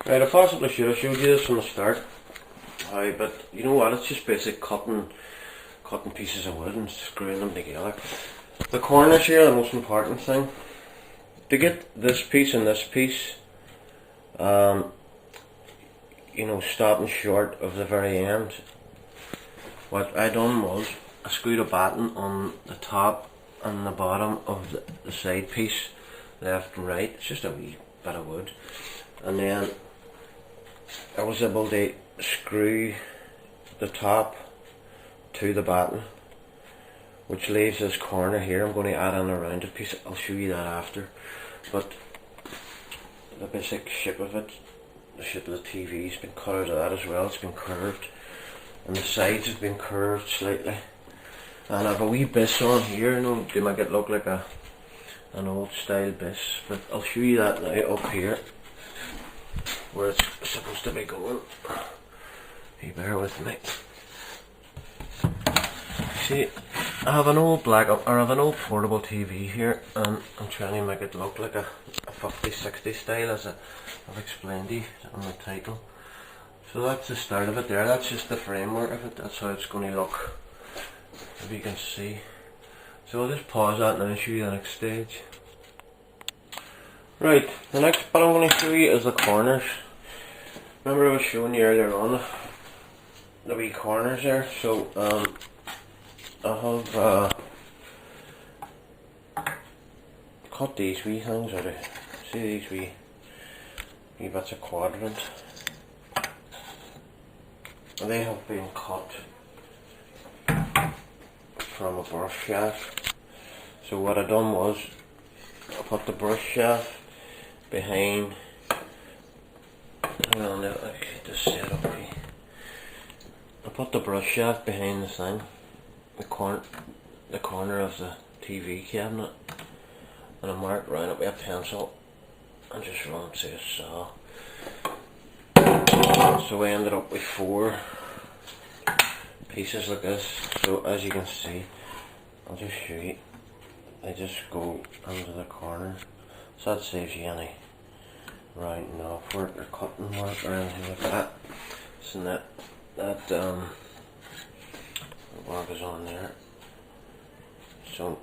Right, I possibly should have showed you this from the start. Aye, but you know what? It's just basic cutting pieces of wood and screwing them together. The corners here are the most important thing. To get this piece and this piece, stopping short of the very end, what I done was I screwed a batten on the top and the bottom of the side piece, left and right. It's just a wee bit of wood, and then I was able to screw the top to the batten, which leaves this corner here. I'm going to add on a rounded piece. I'll show you that after. But the basic shape of it, the shape of the TV has been cut out of that as well. It's been curved, and the sides have been curved slightly. And I have a wee biss on here. They make it look like an old style biss, but I'll show you that now up here, where it's supposed to be going. You bear with me. See, I have an old portable TV here, and I'm trying to make it look like a 50-60 style, as I've explained to you on the title. So that's the start of it there. That's just the framework of it. That's how it's going to look, if you can see. So I'll just pause that now and show you the next stage. Right, the next bit I'm going to show you is the corners. Remember I was showing you earlier on the wee corners there. So I have cut these wee things out of, see these wee bits of quadrant. They have been cut from a brush shaft. So what I done was I put the brush shaft behind. Hang on, I get this set up here. I put the brush shaft behind the thing, the corner of the TV cabinet, and I marked round it with a pencil and just run to a saw. So I ended up with 4 pieces like this. So as you can see, I'll just show you. They just go into the corner, so that saves you any rounding off work or cutting work or anything like that. So that work is on there. So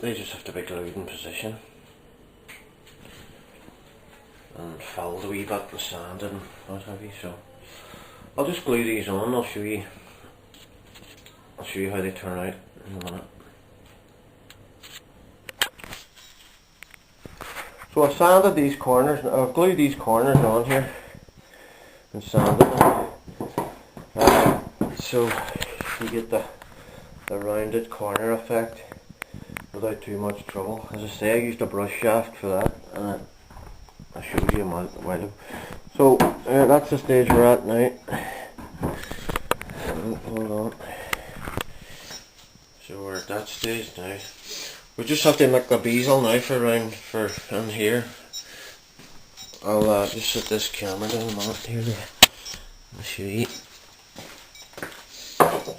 they just have to be glued in position and filled a wee bit with sand and what have you. So I'll just glue these on. I'll show you how they turn out in a minute. So I sanded these corners. I've glued these corners on here and sanded them. So you get the rounded corner effect without too much trouble. As I say, I used a brush shaft for that, and I showed you a while ago. So that's the stage we're at now. Hold on. So we're at that stage now. We just have to make the bezel now for in here. I'll just set this camera down a minute here to show you. I'll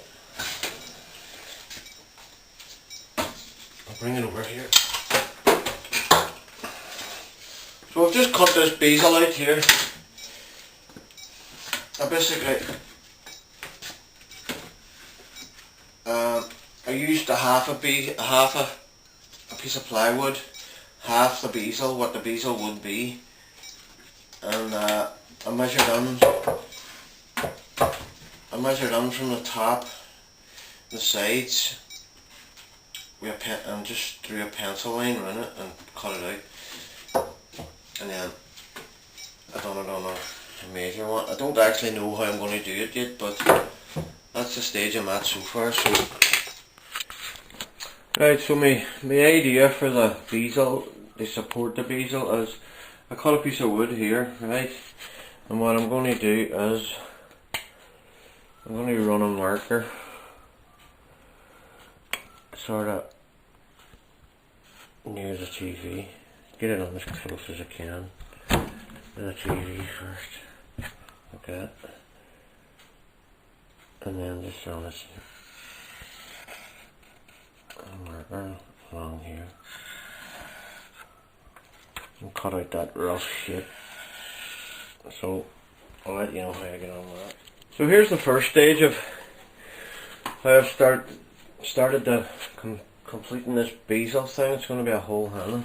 bring it over here. So I've just cut this bezel out here. I used a piece of plywood, half the bezel, what the bezel would be, and I measured in from the top, the sides, and just drew a pencil line around it and cut it out, and then I done it on a major one. I don't actually know how I'm going to do it yet, but that's the stage I'm at so far. So right, so my idea for the bezel, to support the bezel, is I cut a piece of wood here, right, and what I'm going to do is I'm going to run a marker sort of near the TV, get it on as close as I can to the TV first, like that, and then just on this marker along here and cut out that rough shape So I'll let you know how I get on with that. So here's the first stage of how I've started to completing this bezel thing. It's going to be a whole handle.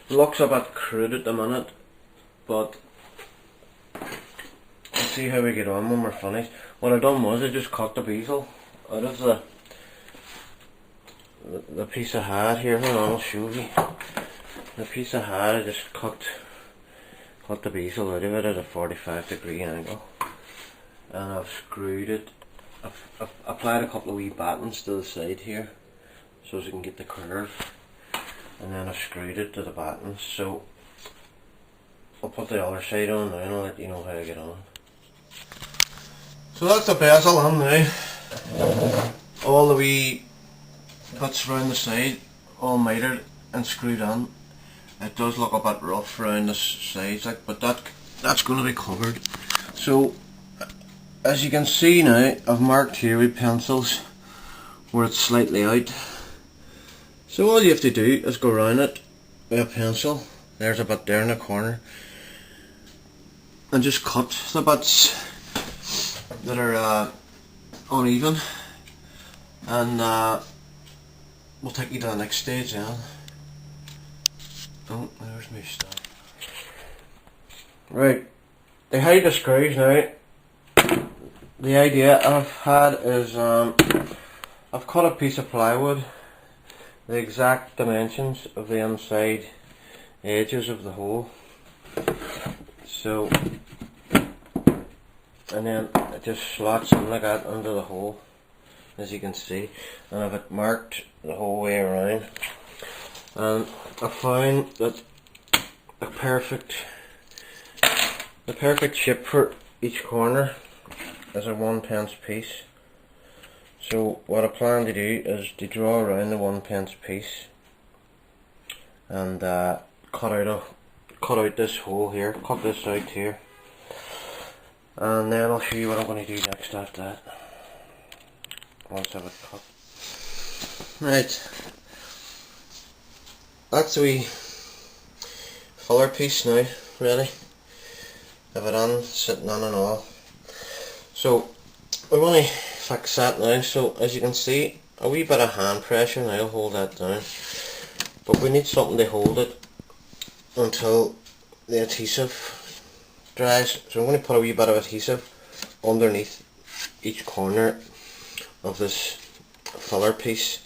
Looks a bit crude at the minute, but we'll see how we get on when we're finished. What I done was I just cut the bezel out of the piece I had here. Hold on, I'll show you. The piece I had, I just cut the bezel out of it at a 45-degree angle, and I've screwed it. I've applied a couple of wee battens to the side here so as you can get the curve, and then I've screwed it to the battens. So I'll put the other side on now and I'll let you know how I get on. So that's the bezel on now. All the wee bits around the side all mitered and screwed on. It does look a bit rough around the sides, like, but that's going to be covered. So as you can see now, I've marked here with pencils where it's slightly out. So all you have to do is go around it with a pencil. There's a bit there in the corner, and just cut the bits that are uneven, and we'll take you to the next stage then. Oh, there's my stuff. Right, to hide the screws now, the idea I've had is I've cut a piece of plywood, the exact dimensions of the inside edges of the hole. So, and then it just slots in like that under the hole, as you can see, and I've it marked the whole way around. And I found that the perfect shape for each corner is a 1 piece. So what I plan to do is to draw around the 1 piece and cut out this hole here, cut this out here, and then I'll show you what I'm going to do next after that, once I have it cut. Right, that's the wee filler piece now ready. Have it on, sitting on and all. So we want to fix that now. So as you can see, a wee bit of hand pressure and I'll hold that down, but we need something to hold it until the adhesive dries. So I'm going to put a wee bit of adhesive underneath each corner of this filler piece.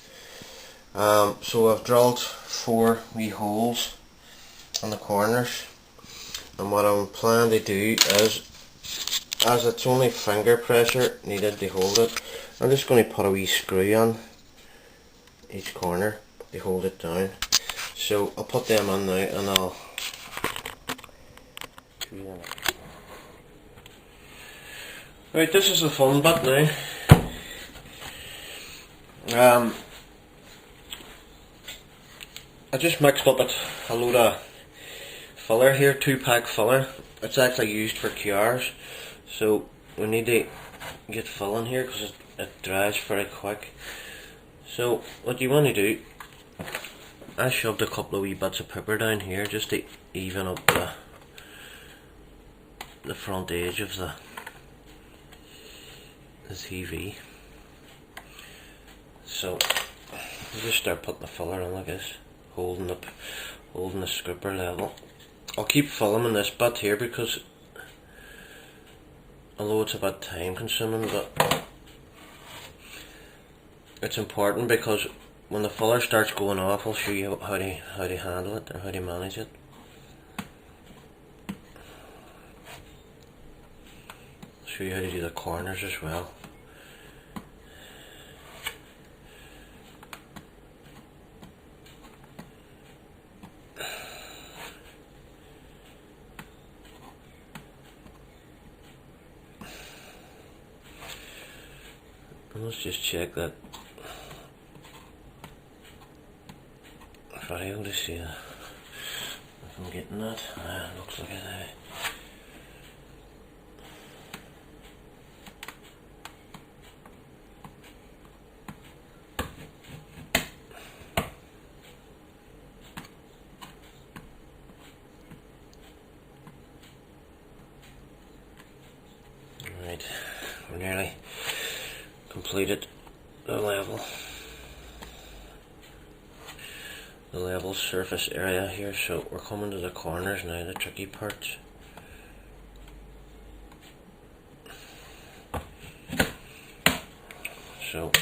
So I've drilled 4 wee holes on the corners, and what I'm planning to do is, as it's only finger pressure needed to hold it, I'm just going to put a wee screw on each corner to hold it down. So I'll put them on now and I'll right, this is the fun bit now. I just mixed up a load of filler here, 2-pack filler. It's actually used for QRs, so we need to get filling here because it dries very quick. So what you want to do, I shoved a couple of wee bits of paper down here just to even up the front edge of the TV. So you just start putting the filler in like this, holding the scraper level. I'll keep filling this bit here because although it's a bit time consuming, but it's important because when the filler starts going off, I'll show you how to handle it or how to manage it. I'll show you how to do the corners as well. Let's just check that if I'm able to see that, if I'm getting that. Looks like it. Right, we're nearly completed the level surface area here, so we're coming to the corners now, the tricky parts. So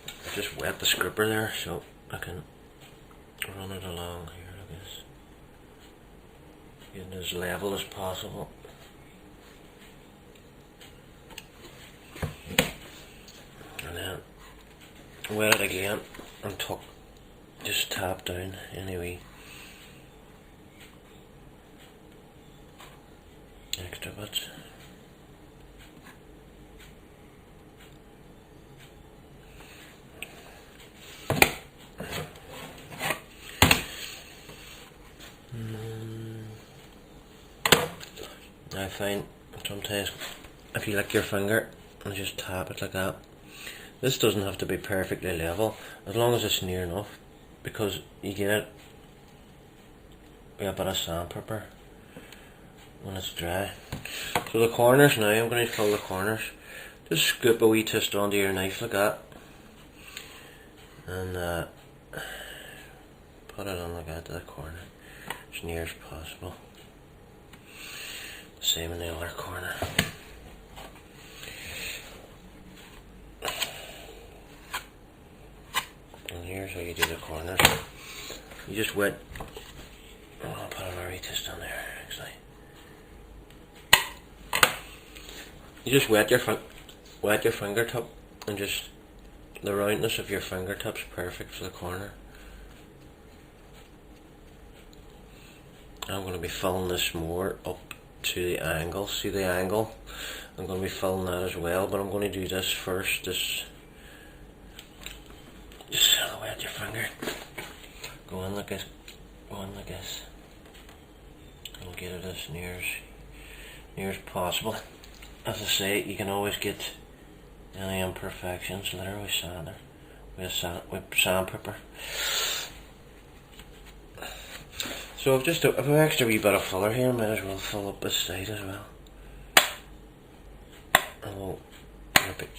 I just wet the scripper there so I can run it along here, I guess. Getting as level as possible. And then wet it again and just tap down any extra bits. I find sometimes if you lick your finger and just tap it like that, this doesn't have to be perfectly level as long as it's near enough, because you get it with a bit of sandpaper when it's dry. So the corners now, I'm going to fill the corners. Just scoop a wee twist onto your knife like that and put it on like that to the corner as near as possible. Same in the other corner. And here's how you do the corners. You just wet. I'll put a wee twist on there actually. You just wet your fingertip, and just the roundness of your fingertip's perfect for the corner. I'm going to be filling this more up to the angle. See the angle? I'm going to be filling that as well, but I'm going to do this first. Just wet your finger. Go in like this. Go in like this. And get it as near as possible. As I say, you can always get any imperfections there with sander, with sandpaper. So I've just an extra wee bit of filler here, might as well fill up this side as well. And we'll rip it.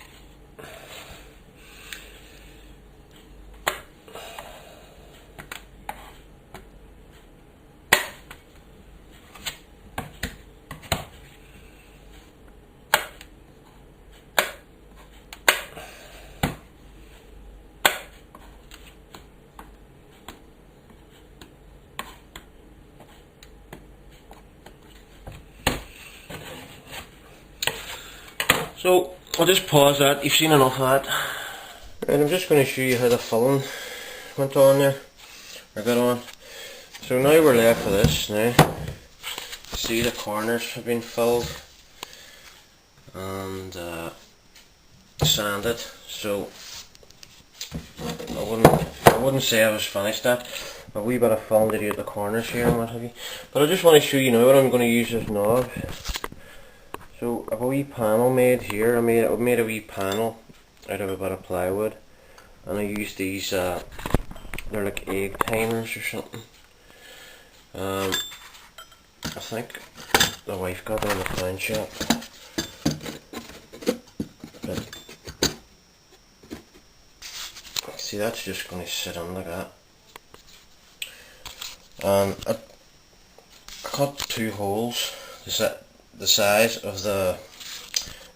So I'll just pause that. You've seen enough of that. Right, I'm just going to show you how the filling went on there, or got on. So now we're left with this now. See, the corners have been filled and sanded. So I wouldn't say I was finished that. A wee bit of film to do at the corners here and what have you. But I just want to show you now what I'm going to use as knobs. So I have a wee panel made here. I made a wee panel out of a bit of plywood, and I used these. They're like egg timers or something. I think the wife got them in the pawn shop. But see, that's just going to sit on like that. And I cut 2 holes the size of the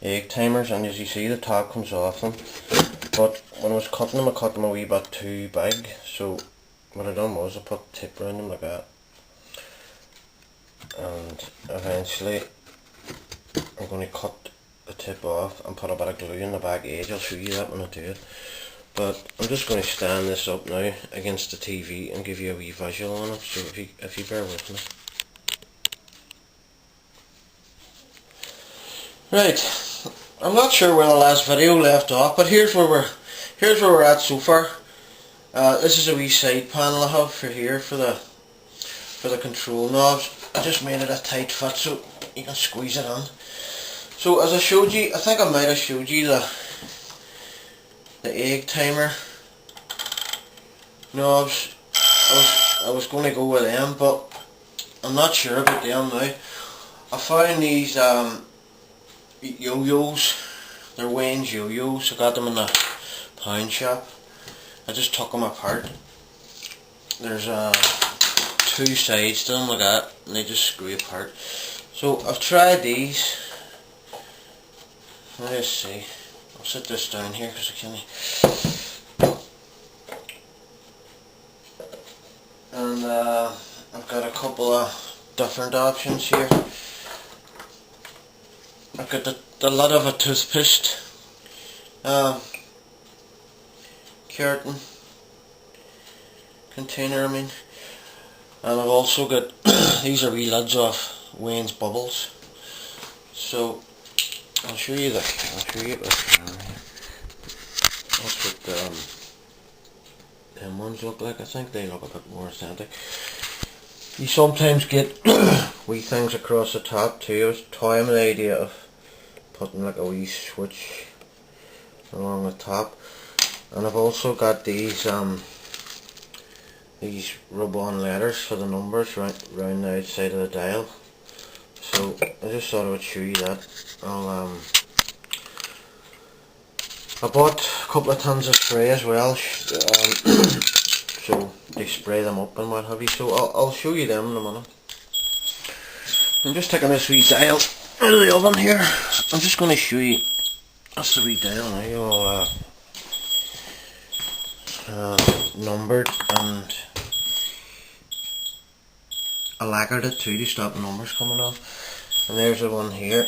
egg timers, and as you see the top comes off them, but when I was cutting them I cut them a wee bit too big, so what I done was I put tip around them like that, and eventually I'm going to cut the tip off and put a bit of glue in the back edge. I'll show you that when I do it, but I'm just going to stand this up now against the TV and give you a wee visual on it, so if you bear with me. Right, I'm not sure where the last video left off, but here's where we're at so far. This is a wee side panel I have for here for the control knobs. I just made it a tight fit so you can squeeze it in. So as I showed you, I think I might have showed you the egg timer knobs. I was going to go with them, but I'm not sure about them now. I found these yo-yos. They're Wayne's yo-yos. I got them in the pound shop. I just took them apart. There's two sides to them like that, and they just screw apart. So I've tried these. Let's see. I'll sit this down here because I can't. And I've got a couple of different options here. I've got the lid of a toothpaste carton container, I mean, and I've also got these are wee lids of Wayne's Bubbles. So I'll show you this. I'll show you this. That's what them ones look like. I think they look a bit more authentic. You sometimes get wee things across the top too. I was toying with the idea of putting like a wee switch along the top, and I've also got these rub-on letters for the numbers round the outside of the dial. So I just thought I would show you that. I bought a couple of tons of spray as well, so they spray them up and what have you. So I'll show you them in a minute. I'm just taking this wee dial out of the oven here. I'm just going to show you. That's the wee dial now, all numbered, and I lacquered it too to stop the numbers coming off. And there's the one here.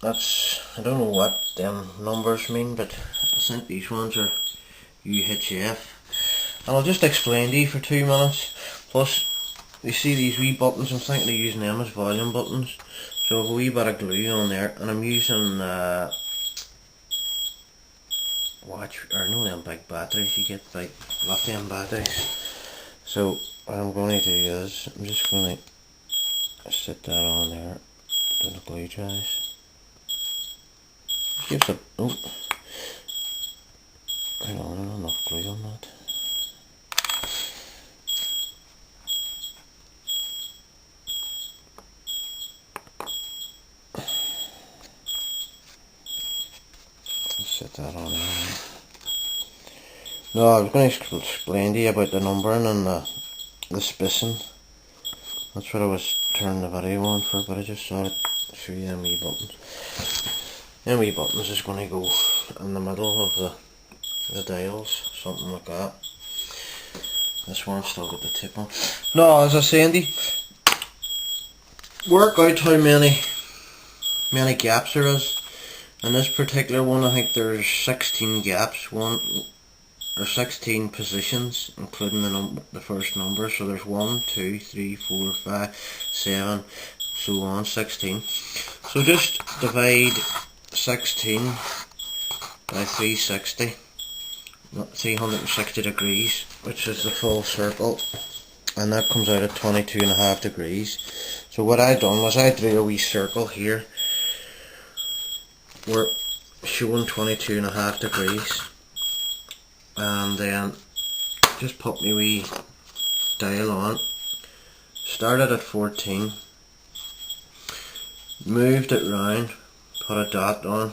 That's, I don't know what them numbers mean, but I think these ones are UHF. And I'll just explain to you for 2 minutes. Plus, you see these wee buttons, I'm thinking of using them as volume buttons. So I have a wee bit of glue on there, and I'm using them big batteries you get, big lithium batteries. So what I'm going to do is, I'm just going to sit that on there, till the glue dries. Gives a, oh, hang on, I don't have enough glue on that. Set that on there. No, I was going to explain to you about the numbering and the spacing. That's what I was turning the video on for, but I just thought I'd show you them wee buttons. Them wee buttons is going to go in the middle of the dials, something like that. This one's still got the tip on. No, as I was saying, work out how many gaps there is. In this particular one, I think there's 16 gaps, 16 positions, including the first number. So there's 1, 2, 3, 4, 5, 7, so on, 16. So just divide 16 by 360, 360 degrees, which is the full circle, and that comes out at 22.5 degrees. So what I done was I drew a wee circle here. We're showing 22.5 degrees, and then just put my wee dial on, started at 14, moved it round, put a dot on,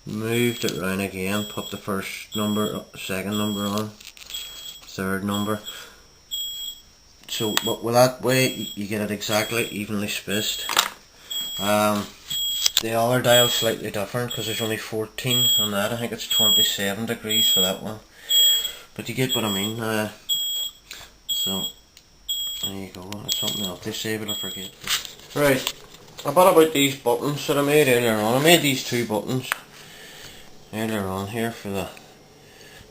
moved it round again, put the first number, second number on, third number. So with that way you get it exactly evenly spaced. The other dial's slightly different because there's only 14 on that. I think it's 27 degrees for that one. But you get what I mean. So there you go. There's something else to say, but I forget. Right. About these buttons that I made earlier on. I made these 2 buttons earlier on here for the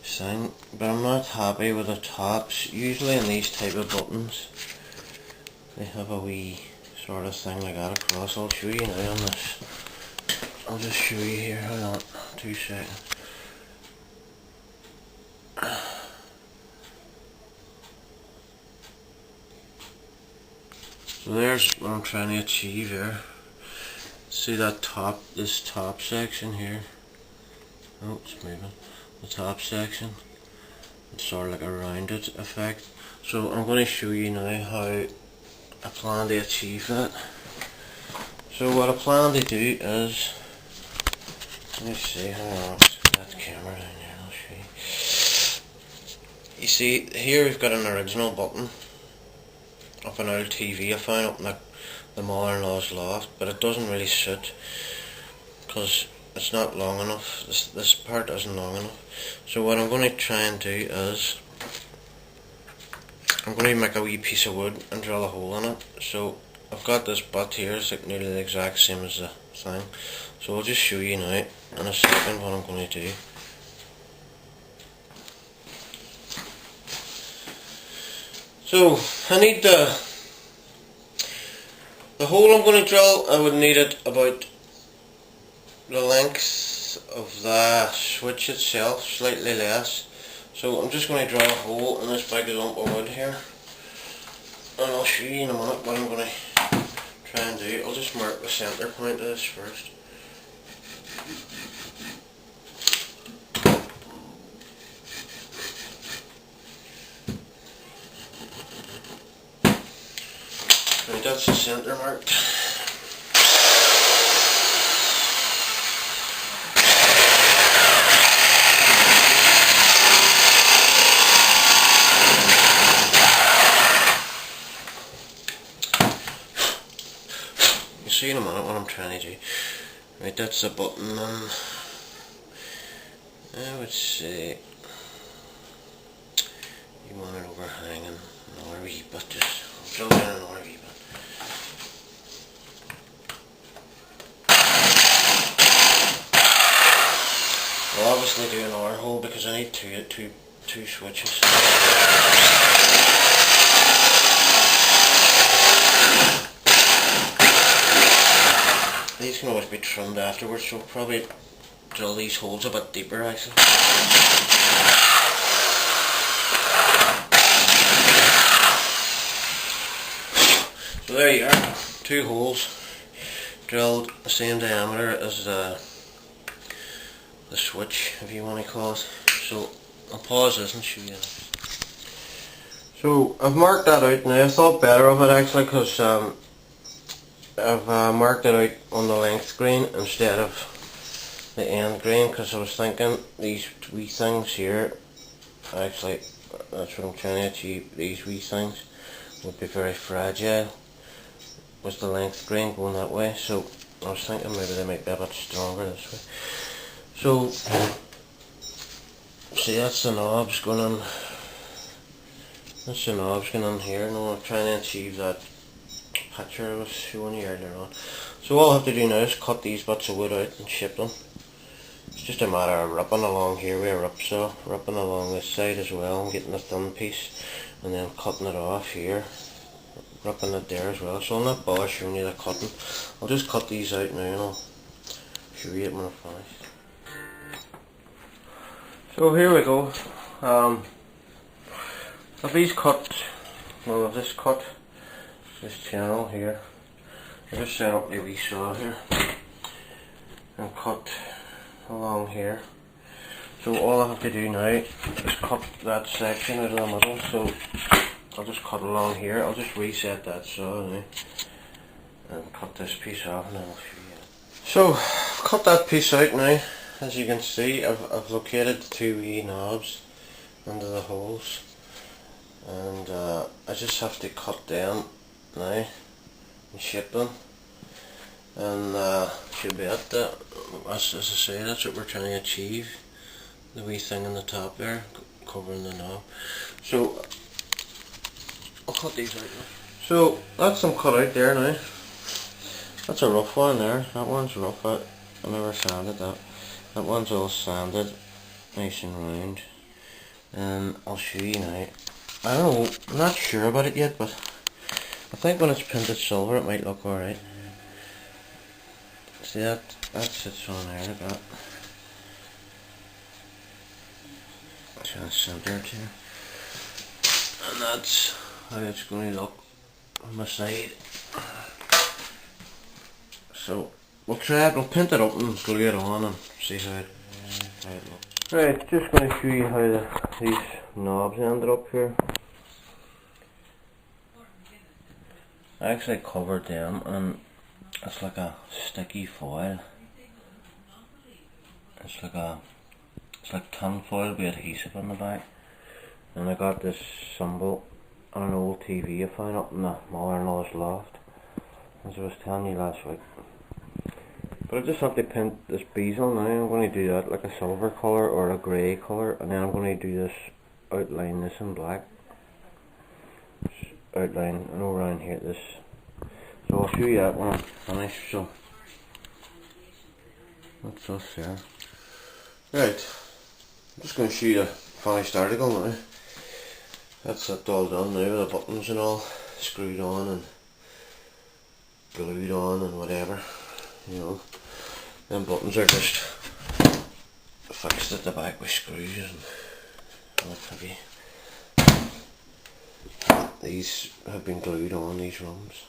thing, but I'm not happy with the tops. Usually in these type of buttons they have a wee sort of thing like that across. I'll show you now on this. I'll just show you here. Hold on 2 seconds. So there's what I'm trying to achieve here. See that this top section here? Oh, it's moving. The top section. It's sort of like a rounded effect. So I'm going to show you now how I plan to achieve that. So what I plan to do is, let me see, hang on, that camera down there, I'll show you. You see, here we've got an original button of an old TV I found up in the mother-in-law's loft, but it doesn't really suit because it's not long enough. This part isn't long enough. So what I'm going to try and do is I'm going to make a wee piece of wood and drill a hole in it. So I've got this butt here, it's like nearly the exact same as the thing. So I'll just show you now in a second what I'm going to do. So I need the hole I'm going to drill. I would need it about the length of the switch itself, slightly less. So I'm just going to drill a hole in this big lump of wood here, and I'll show you in a minute what I'm going to try and do. I'll just mark the centre point of this first. Right, that's the centre marked. You'll see in a minute what I'm trying to do. Right, that's the button, and I would say you want it overhanging another wee bit, just drill down another wee bit. I'll obviously do another hole because I need two switches. These can always be trimmed afterwards, so I'll probably drill these holes a bit deeper actually. So there you are, 2 holes drilled the same diameter as the switch, if you want to call it. So I'll pause this and show you that. So I've marked that out now. I thought better of it actually because I've marked it out on the length grain instead of the end grain, because I was thinking these wee things here, actually that's what I'm trying to achieve, these wee things would be very fragile with the length grain going that way. So I was thinking maybe they might be a bit stronger this way. So, see, that's the knobs going on. That's the knobs going on here. Now I'm trying to achieve that picture I was showing you earlier on. So all I have to do now is cut these bits of wood out and ship them. It's just a matter of ripping along here with a rip saw, ripping along this side as well, and getting a thin piece, and then cutting it off here, ripping it there as well. So I'll not bother showing you the cutting. I'll just cut these out now and I'll show you it when I'm finished. So here we go. I've these cut, well I've just cut this channel here. I just set up the wee saw here and cut along here. So all I have to do now is cut that section out of the middle. So I'll just cut along here. I'll just reset that saw now and cut this piece off, and then I'll show you. So I've cut that piece out now. As you can see, I've located the 2 wee knobs under the holes, and I just have to cut them now and shape them, and should be it. As I say, that's what we're trying to achieve, the wee thing on the top there covering the knob. So I'll cut these out now. So that's them cut out there now. That's a rough one there. That one's rough. I never sanded that. That one's all sanded, nice and round, and I'll show you now. I don't know, I'm not sure about it yet, but I think when it's painted silver it might look alright. See that sits on there like that. Trying to centre it here. And that's how it's going to look on the side. So we'll try it, we'll paint it up and glue it on and see how it looks. Right, just going to show you how these knobs ended up here. I actually covered them, and It's like a sticky foil. It's like tin foil with adhesive on the back. And I got this symbol on an old TV I found up in the mother-in-law's loft, as I was telling you last week. But I just have to paint this bezel now. I'm going to do that like a silver colour or a grey colour, and then I'm going to do this, outline this in black. Just outline and over around here this. So I'll show you that when I'm finished. So that's us there. Right, I'm just going to show you the finished article now. That's it all done now, with the buttons and all screwed on and glued on and whatever, you know. Them buttons are just fixed at the back with screws and what have you. These have been glued on, these rungs.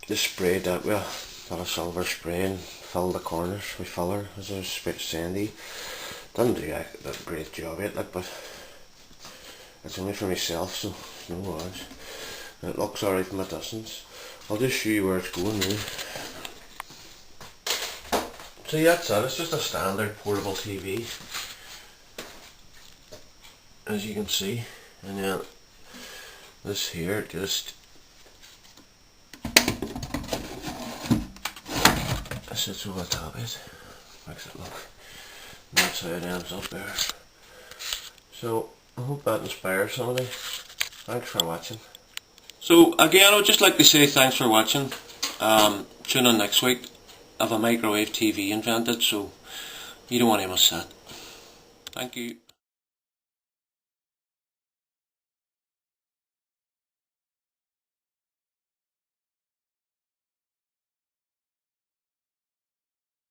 Just sprayed that with a silver spray and filled the corners with filler, as I was saying to you. Didn't do a great job yet, like, but it's only for myself, so no worries. It looks alright from a distance. I'll just show you where it's going now. So yeah, that's it. It's just a standard portable TV, as you can see. And then this here just sits over the top of it. Makes it look. And that's how it ends up there. So I hope that inspires somebody. Thanks for watching. So again, I would just like to say thanks for watching. Tune in next week. I have a microwave TV invented, so you don't want to miss that. Thank you.